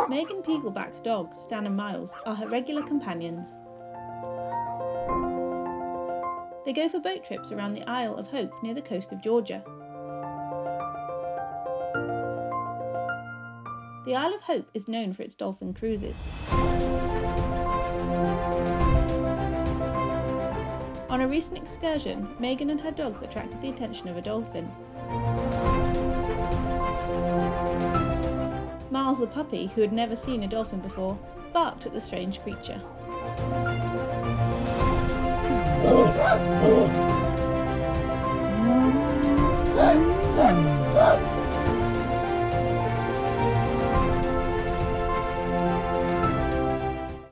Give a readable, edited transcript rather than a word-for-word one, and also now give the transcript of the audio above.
Megan Peagleback's dogs, Stan and Miles, are her regular companions. They go for boat trips around the Isle of Hope near the coast of Georgia. The Isle of Hope is known for its dolphin cruises. On a recent excursion, Megan and her dogs attracted the attention of a dolphin. Miles the puppy, who had never seen a dolphin before, barked at the strange creature.